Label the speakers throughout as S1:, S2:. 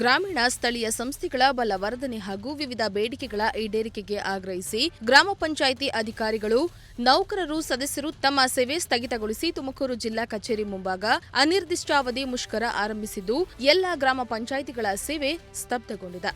S1: ಗ್ರಾಮೀಣ ಸ್ಥಳೀಯ ಸಂಸ್ಥೆಗಳ ಬಲವರ್ಧನೆ ಹಾಗೂ ವಿವಿಧ ಬೇಡಿಕೆಗಳ ಈಡೇರಿಕೆಗೆ ಆಗ್ರಹಿಸಿ ಗ್ರಾಮ ಪಂಚಾಯಿತಿ ಅಧಿಕಾರಿಗಳು, ನೌಕರರು, ಸದಸ್ಯರು ತಮ್ಮ ಸೇವೆ ಸ್ಥಗಿತಗೊಳಿಸಿ ತುಮಕೂರು ಜಿಲ್ಲಾ ಕಚೇರಿ ಮುಂಭಾಗ ಅನಿರ್ದಿಷ್ಟಾವಧಿ ಮುಷ್ಕರ ಆರಂಭಿಸಿದ್ದು, ಎಲ್ಲ ಗ್ರಾಮ ಪಂಚಾಯಿತಿಗಳ ಸೇವೆ ಸ್ತಬ್ಧಗೊಂಡಿದೆ.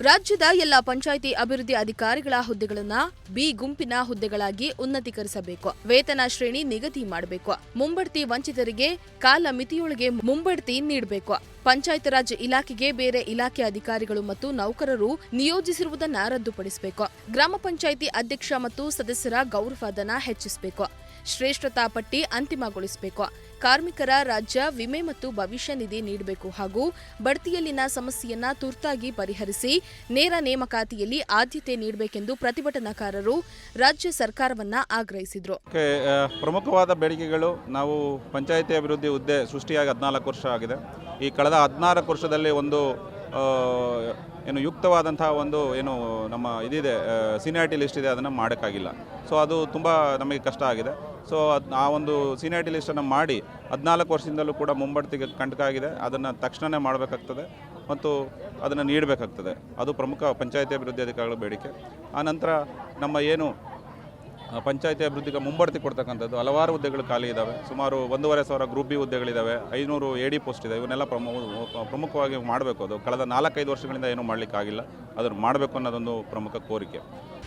S1: ರಾಜ್ಯದ ಎಲ್ಲ ಪಂಚಾಯಿತಿ ಅಭಿವೃದ್ಧಿ ಅಧಿಕಾರಿಗಳ ಹುದ್ದೆಗಳನ್ನು ಬಿ ಗುಂಪಿನ ಹುದ್ದೆಗಳಾಗಿ ಉನ್ನತೀಕರಿಸಬೇಕು. ವೇತನ ಶ್ರೇಣಿ ನಿಗದಿ ಮಾಡಬೇಕು. ಮುಂಬಡ್ತಿ ವಂಚಿತರಿಗೆ ಕಾಲ ಮಿತಿಯೊಳಗೆ ಮುಂಬಡ್ತಿ ನೀಡಬೇಕು. ಪಂಚಾಯತ್ ರಾಜ್ ಇಲಾಖೆಗೆ ಬೇರೆ ಇಲಾಖೆ ಅಧಿಕಾರಿಗಳು ಮತ್ತು ನೌಕರರು ನಿಯೋಜಿಸಿರುವುದನ್ನು ರದ್ದುಪಡಿಸಬೇಕು. ಗ್ರಾಮ ಪಂಚಾಯಿತಿ ಅಧ್ಯಕ್ಷ ಮತ್ತು ಸದಸ್ಯರ ಗೌರವಧನ ಹೆಚ್ಚಿಸಬೇಕು. ಶ್ರೇಷ್ಠತಾ ಪಟ್ಟಿ ಅಂತಿಮಗೊಳಿಸಬೇಕು. ಕಾರ್ಮಿಕರ ರಾಜ್ಯ ವಿಮೆ ಮತ್ತು ಭವಿಷ್ಯ ನಿಧಿ ನೀಡಬೇಕು ಹಾಗೂ ಬಡ್ತಿಯಲ್ಲಿನ ಸಮಸ್ಯೆಯನ್ನ ತುರ್ತಾಗಿ ಪರಿಹರಿಸಿ ನೇರ ನೇಮಕಾತಿಯಲ್ಲಿ ಆದ್ಯತೆ ನೀಡಬೇಕೆಂದು ಪ್ರತಿಭಟನಾಕಾರರು ರಾಜ್ಯ ಸರ್ಕಾರವನ್ನ ಆಗ್ರಹಿಸಿದರು.
S2: ಪ್ರಮುಖವಾದ ಬೇಡಿಕೆಗಳು, ನಾವು ಪಂಚಾಯಿತಿ ಅಭಿವೃದ್ಧಿ ಹುದ್ದೆ ಸೃಷ್ಟಿಯಾಗಿ 14 ವರ್ಷ ಆಗಿದೆ. ಈ ಕಳೆದ 14 ವರ್ಷದಲ್ಲಿ ಒಂದು ಯುಕ್ತವಾದಂತಹ ಒಂದು ನಮ್ಮ ಇದಿದೆ, ಸೀನಿಯಾರಿಟಿ ಲಿಸ್ಟ್ ಇದೆ, ಅದನ್ನು ಮಾಡೋಕ್ಕಾಗಿಲ್ಲ. ಸೊ ಅದು ತುಂಬ ನಮಗೆ ಕಷ್ಟ ಆಗಿದೆ. ಸೊ ಆ ಒಂದು ಸೀನಿಯಾರಿಟಿ ಲಿಸ್ಟನ್ನು ಮಾಡಿ 14 ವರ್ಷದಿಂದಲೂ ಕೂಡ ಮುಂಬಡ್ತಿಗೆ ಕಂಟಕ ಆಗಿದೆ. ಅದನ್ನು ತಕ್ಷಣವೇ ಮಾಡಬೇಕಾಗ್ತದೆ ಮತ್ತು ಅದನ್ನು ನೀಡಬೇಕಾಗ್ತದೆ. ಅದು ಪ್ರಮುಖ ಪಂಚಾಯಿತಿ ಅಭಿವೃದ್ಧಿ ಅಧಿಕಾರಿಗಳ ಬೇಡಿಕೆ. ಆನಂತರ ನಮ್ಮ ಪಂಚಾಯಿತಿ ಅಭಿವೃದ್ಧಿಗೆ ಮುಂಬಡ್ತಿ ಕೊಡ್ತಕ್ಕಂಥದ್ದು ಹಲವಾರು ಹುದ್ದೆಗಳು ಖಾಲಿ ಇದ್ದಾವೆ. ಸುಮಾರು 1,500 ಗ್ರೂಪ್ ಬಿ ಹುದ್ದೆಗಳಿದ್ದಾವೆ, 500 AD ಪೋಸ್ಟ್ ಇದೆ. ಇವನ್ನೆಲ್ಲ ಪ್ರಮುಖವಾಗಿ ಮಾಡಬೇಕು. ಅದು ಕಳೆದ 4-5 ವರ್ಷಗಳಿಂದ ಏನೂ ಮಾಡಲಿಕ್ಕಾಗಿಲ್ಲ. ಅದನ್ನು ಮಾಡಬೇಕು ಅನ್ನೋದೊಂದು ಪ್ರಮುಖ ಕೋರಿಕೆ.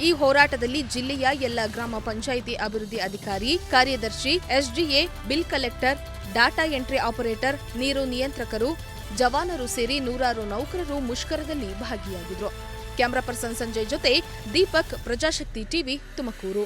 S1: ಈ ಹೋರಾಟದಲ್ಲಿ ಜಿಲ್ಲೆಯ ಎಲ್ಲ ಗ್ರಾಮ ಪಂಚಾಯಿತಿ ಅಭಿವೃದ್ಧಿ ಅಧಿಕಾರಿ, ಕಾರ್ಯದರ್ಶಿ, SDA, bill collector, data entry operator, ನೀರು ನಿಯಂತ್ರಕರು, ಜವಾನರು ಸೇರಿ ನೂರಾರು ನೌಕರರು ಮುಷ್ಕರದಲ್ಲಿ ಭಾಗಿಯಾಗಿದ್ರು. ಕ್ಯಾಮರಾ ಪರ್ಸನ್ ಸಂಜಯ್ ಜೊತೆ ದೀಪಕ್, ಪ್ರಜಾಶಕ್ತಿ ಟಿವಿ, ತುಮಕೂರು.